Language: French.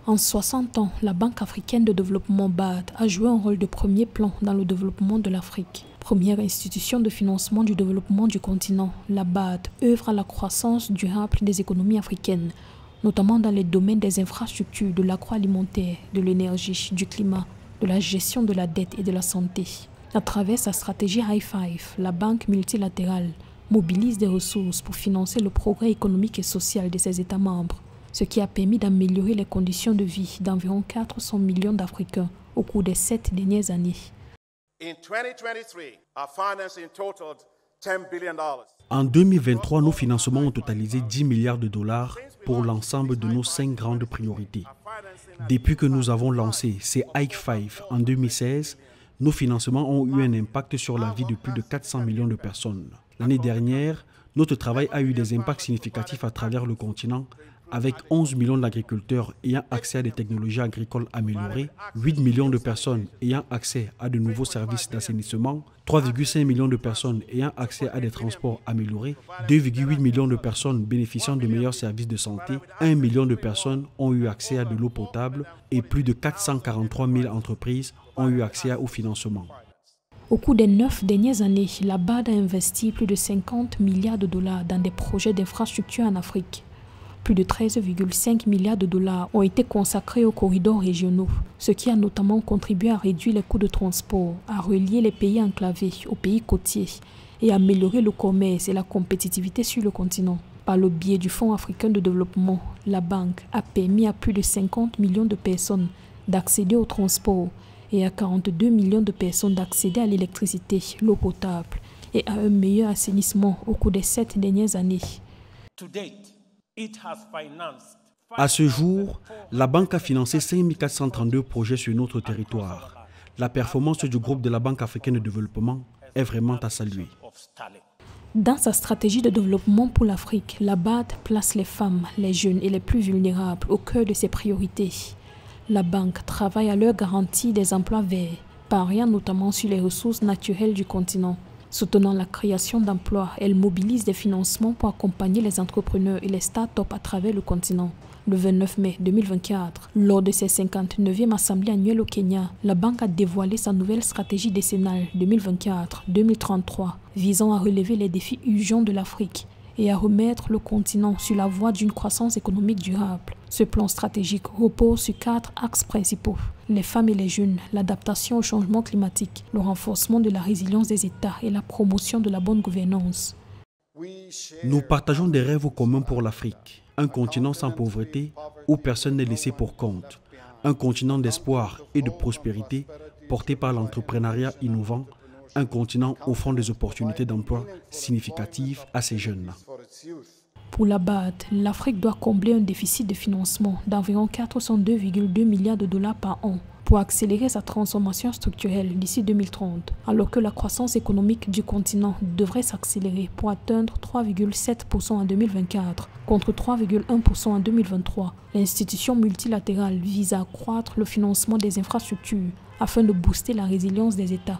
En 60 ans, la Banque africaine de développement BAD a joué un rôle de premier plan dans le développement de l'Afrique. Première institution de financement du développement du continent, la BAD œuvre à la croissance durable des économies africaines, notamment dans les domaines des infrastructures, de l'agroalimentaire, de l'énergie, du climat, de la gestion de la dette et de la santé. À travers sa stratégie High Five, la banque multilatérale mobilise des ressources pour financer le progrès économique et social de ses États membres, ce qui a permis d'améliorer les conditions de vie d'environ 400 millions d'Africains au cours des 7 dernières années. En 2023, nos financements ont totalisé 10 milliards de dollars pour l'ensemble de nos 5 grandes priorités. Depuis que nous avons lancé ces High Five en 2016, nos financements ont eu un impact sur la vie de plus de 400 millions de personnes. L'année dernière, notre travail a eu des impacts significatifs à travers le continent, avec 11 millions d'agriculteurs ayant accès à des technologies agricoles améliorées, 8 millions de personnes ayant accès à de nouveaux services d'assainissement, 3,5 millions de personnes ayant accès à des transports améliorés, 2,8 millions de personnes bénéficiant de meilleurs services de santé, 1 million de personnes ont eu accès à de l'eau potable et plus de 443 000 entreprises ont eu accès au financement. Au cours des 9 dernières années, la BAD a investi plus de 50 milliards de dollars dans des projets d'infrastructure en Afrique. Plus de 13,5 milliards de dollars ont été consacrés aux corridors régionaux, ce qui a notamment contribué à réduire les coûts de transport, à relier les pays enclavés aux pays côtiers et à améliorer le commerce et la compétitivité sur le continent. Par le biais du Fonds africain de développement, la banque a permis à plus de 50 millions de personnes d'accéder au transport et à 42 millions de personnes d'accéder à l'électricité, l'eau potable et à un meilleur assainissement au cours des 7 dernières années. À ce jour, la banque a financé 5 432 projets sur notre territoire. La performance du groupe de la Banque africaine de développement est vraiment à saluer. Dans sa stratégie de développement pour l'Afrique, la BAD place les femmes, les jeunes et les plus vulnérables au cœur de ses priorités. La banque travaille à leur garantie des emplois verts, pariant notamment sur les ressources naturelles du continent. Soutenant la création d'emplois, elle mobilise des financements pour accompagner les entrepreneurs et les start-up à travers le continent. Le 29 mai 2024, lors de ses 59e assemblées annuelles au Kenya, la banque a dévoilé sa nouvelle stratégie décennale 2024-2033, visant à relever les défis urgents de l'Afrique et à remettre le continent sur la voie d'une croissance économique durable. Ce plan stratégique repose sur 4 axes principaux: les femmes et les jeunes, l'adaptation au changement climatique, le renforcement de la résilience des États et la promotion de la bonne gouvernance. Nous partageons des rêves communs pour l'Afrique, un continent sans pauvreté où personne n'est laissé pour compte, un continent d'espoir et de prospérité porté par l'entrepreneuriat innovant, un continent offrant des opportunités d'emploi significatives à ces jeunes. Pour la BAD, l'Afrique doit combler un déficit de financement d'environ 402,2 milliards de dollars par an pour accélérer sa transformation structurelle d'ici 2030, alors que la croissance économique du continent devrait s'accélérer pour atteindre 3,7% en 2024 contre 3,1% en 2023. L'institution multilatérale vise à accroître le financement des infrastructures afin de booster la résilience des États.